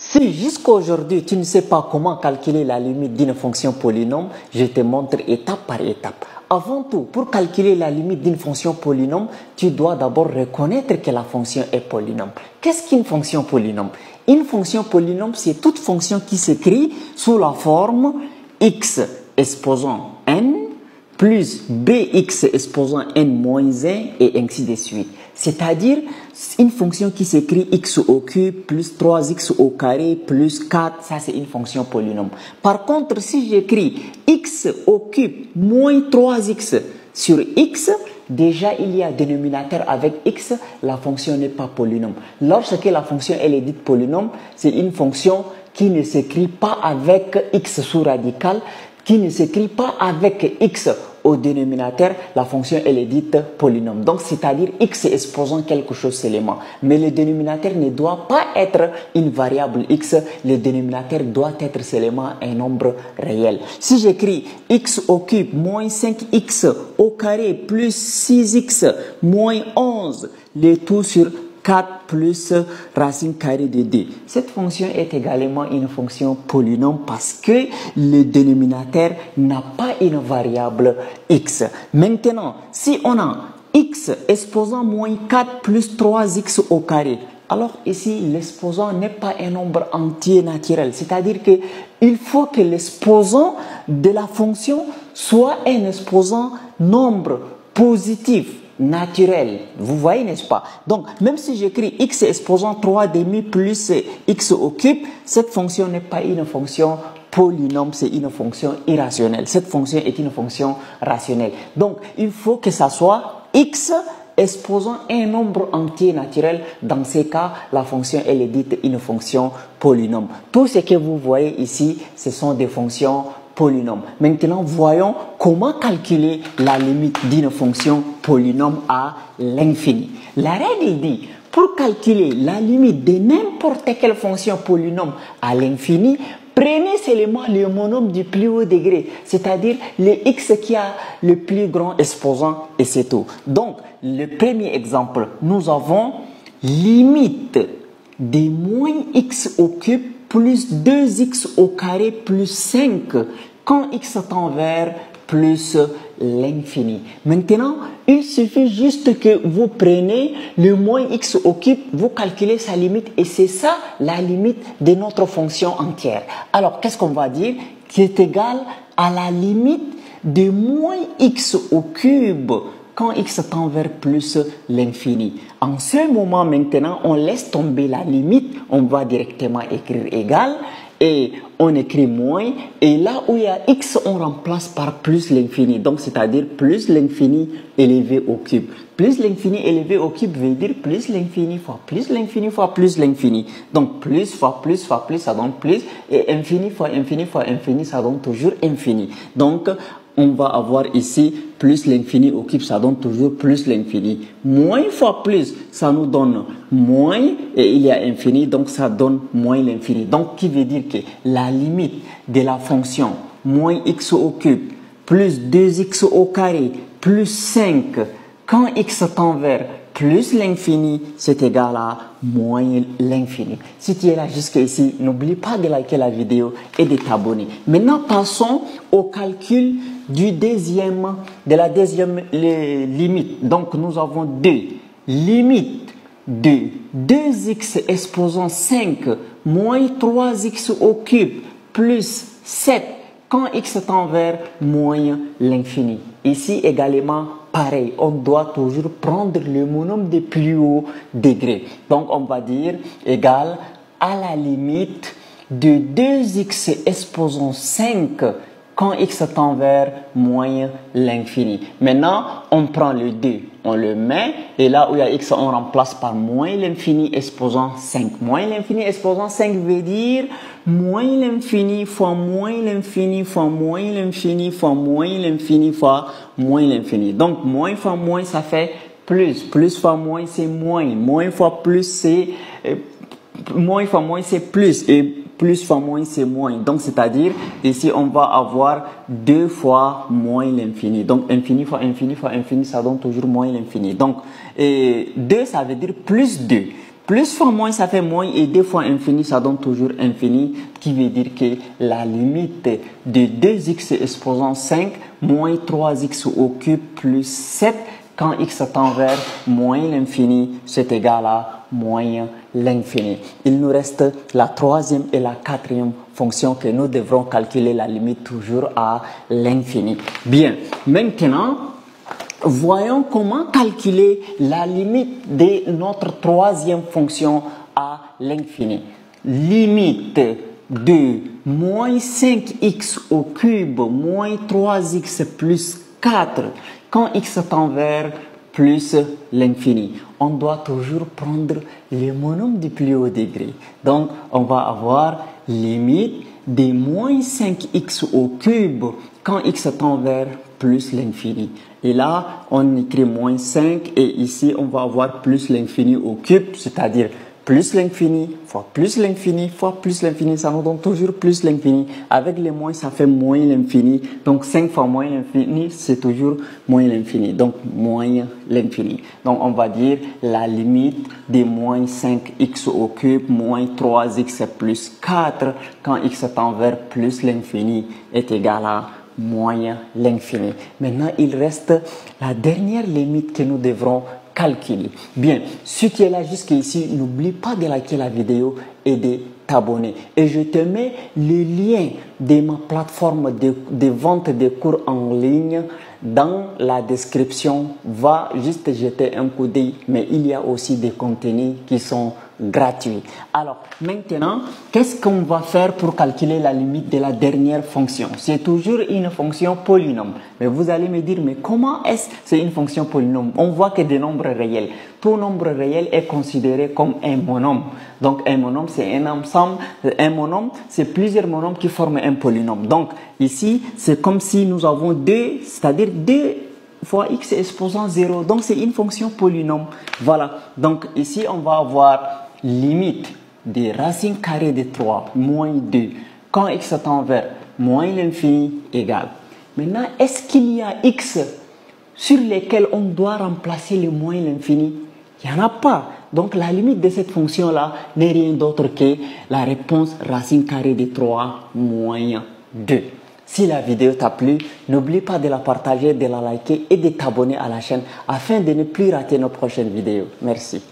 Si jusqu'à aujourd'hui tu ne sais pas comment calculer la limite d'une fonction polynôme, je te montre étape par étape. Avant tout, pour calculer la limite d'une fonction polynôme, tu dois d'abord reconnaître que la fonction est polynôme. Qu'est-ce qu'une fonction polynôme? Une fonction polynôme, c'est toute fonction qui s'écrit sous la forme x exposant n plus bx exposant n moins 1 et ainsi de suite. C'est-à-dire une fonction qui s'écrit x au cube plus 3x au carré plus 4, ça c'est une fonction polynôme. Par contre, si j'écris x au cube moins 3x sur x, déjà il y a dénominateur avec x, la fonction n'est pas polynôme. Lorsque la fonction elle est dite polynôme, c'est une fonction qui ne s'écrit pas avec x sous radical, qui ne s'écrit pas avec x au dénominateur, la fonction elle est dite polynôme. Donc c'est-à-dire x exposant quelque chose seulement. Mais le dénominateur ne doit pas être une variable x, le dénominateur doit être seulement un nombre réel. Si j'écris x au cube moins 5x au carré plus 6x moins 11, le tout sur 4 plus racine carrée de 2. Cette fonction est également une fonction polynôme parce que le dénominateur n'a pas une variable x. Maintenant, si on a x exposant moins 4 plus 3x au carré, alors ici l'exposant n'est pas un nombre entier naturel. C'est-à-dire qu'il faut que l'exposant de la fonction soit un exposant nombre positif naturel, vous voyez, n'est-ce pas? Donc, même si j'écris x exposant 3 demi plus x au cube, cette fonction n'est pas une fonction polynôme, c'est une fonction irrationnelle. Cette fonction est une fonction rationnelle. Donc, il faut que ça soit x exposant un nombre entier naturel. Dans ces cas, la fonction elle est dite une fonction polynôme. Tout ce que vous voyez ici, ce sont des fonctions polynôme. Maintenant, voyons comment calculer la limite d'une fonction polynôme à l'infini. La règle dit, pour calculer la limite de n'importe quelle fonction polynôme à l'infini, prenez seulement le monôme du plus haut degré, c'est-à-dire le x qui a le plus grand exposant et c'est tout. Donc, le premier exemple, nous avons limite de moins x au cube plus 2x au carré plus 5 quand x tend vers plus l'infini. Maintenant, il suffit juste que vous preniez le moins x au cube, vous calculez sa limite et c'est ça la limite de notre fonction entière. Alors, qu'est-ce qu'on va dire? Qui est égal à la limite de moins x au cube quand x tend vers plus l'infini. En ce moment maintenant, on laisse tomber la limite, on va directement écrire égal et on écrit moins et là où il y a x, on remplace par plus l'infini. Donc c'est-à-dire plus l'infini élevé au cube. Plus l'infini élevé au cube veut dire plus l'infini fois plus l'infini fois plus l'infini. Donc plus fois plus fois plus, ça donne plus et infini fois infini fois infini, ça donne toujours infini. Donc on va avoir ici plus l'infini au cube, ça donne toujours plus l'infini. Moins fois plus, ça nous donne moins et il y a infini, donc ça donne moins l'infini. Donc, qui veut dire que la limite de la fonction moins x au cube plus 2x au carré plus 5 quand x tend vers plus l'infini, c'est égal à moins l'infini. Si tu es là jusqu'ici, n'oublie pas de liker la vidéo et de t'abonner. Maintenant, passons au calcul de la deuxième limite. Donc, nous avons limite de 2x exposant 5 moins 3x au cube plus 7 quand x tend vers moins l'infini. Ici également, pareil, on doit toujours prendre le monôme de plus haut degré. Donc, on va dire égal à la limite de 2x exposant 5 quand x tend vers moins l'infini. Maintenant, on prend le 2, on le met, et là où il y a x, on remplace par moins l'infini exposant 5. Moins l'infini exposant 5 veut dire moins l'infini fois moins l'infini fois moins l'infini fois moins l'infini fois moins l'infini. Donc, moins fois moins, ça fait plus. Plus fois moins, c'est moins. Moins fois plus, c'est... moins fois moins, c'est plus. Et plus fois moins, c'est moins. Donc, c'est-à-dire, ici, on va avoir 2 fois moins l'infini. Donc, infini fois infini fois infini, ça donne toujours moins l'infini. Donc, 2, ça veut dire plus 2. Plus fois moins, ça fait moins et 2 fois infini, ça donne toujours infini, qui veut dire que la limite de 2x exposant 5 moins 3x au cube plus 7, quand x tend vers moins l'infini, c'est égal à moins l'infini. Il nous reste la troisième et la quatrième fonction que nous devrons calculer la limite toujours à l'infini. Bien, maintenant, voyons comment calculer la limite de notre troisième fonction à l'infini. Limite de moins 5x au cube moins 3x plus 4 quand x tend vers plus l'infini. On doit toujours prendre le monome du plus haut degré. Donc, on va avoir limite de moins 5x au cube quand x tend vers plus l'infini. Et là, on écrit moins 5 et ici, on va avoir plus l'infini au cube, c'est-à-dire plus l'infini fois plus l'infini fois plus l'infini, ça nous donne toujours plus l'infini. Avec les moins, ça fait moins l'infini. Donc 5 fois moins l'infini, c'est toujours moins l'infini. Donc moins l'infini. Donc on va dire la limite de moins 5x au cube moins 3x plus 4 quand x tend vers plus l'infini est égal à moins l'infini. Maintenant, il reste la dernière limite que nous devrons calculer. Bien, si tu es là jusqu'ici, n'oublie pas de liker la vidéo et de t'abonner. Et je te mets le lien de ma plateforme de vente de cours en ligne dans la description. Va juste jeter un coup d'œil, mais il y a aussi des contenus qui sont gratuits. Alors, maintenant, qu'est-ce qu'on va faire pour calculer la limite de la dernière fonction? C'est toujours une fonction polynôme. Mais vous allez me dire, mais comment est-ce que c'est une fonction polynôme? On voit que des nombres réels. Tout nombre réel est considéré comme un monôme. Donc, un monôme, c'est un ensemble. Un monôme, c'est plusieurs monômes qui forment un polynôme. Donc, ici, c'est comme si nous avons deux, c'est-à-dire 2 fois x exposant 0. Donc, c'est une fonction polynôme. Voilà. Donc, ici, on va avoir limite des racines carrées de 3 moins 2 quand x tend vers moins l'infini égale. Maintenant, est-ce qu'il y a x sur lesquels on doit remplacer le moins l'infini? Il n'y en a pas. Donc, la limite de cette fonction-là n'est rien d'autre que la réponse racine carrée de 3 moins 2. Si la vidéo t'a plu, n'oublie pas de la partager, de la liker et de t'abonner à la chaîne afin de ne plus rater nos prochaines vidéos. Merci.